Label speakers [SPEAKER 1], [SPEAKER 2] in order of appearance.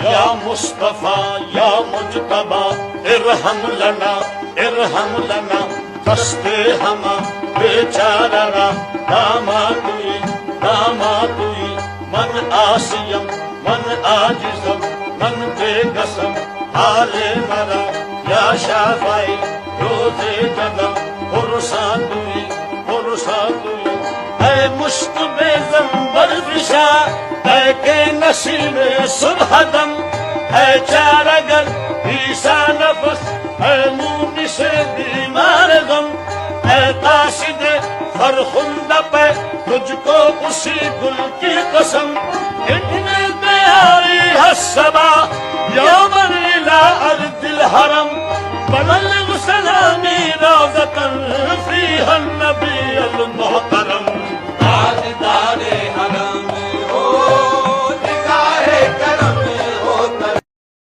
[SPEAKER 1] یا مصطفیٰ یا مجتبیٰ ارحم لنا ارحم لنا دست ہما بیچارہ را دامادوی دامادوی من آسیم من آجزم من بے قسم حال مرا یا شافعی روز جدم پرسادوی پرسادوی اے مشت بے زنبر فشا اے کہ نصیب صبح دم اے چارگر عیسیٰ نفس اے مونس بیمار غم اے قاصد فرخندہ پہ تجھ کو اسی گل کی قسم ان بیاری الصبا یوم الى ارض الحرم بلل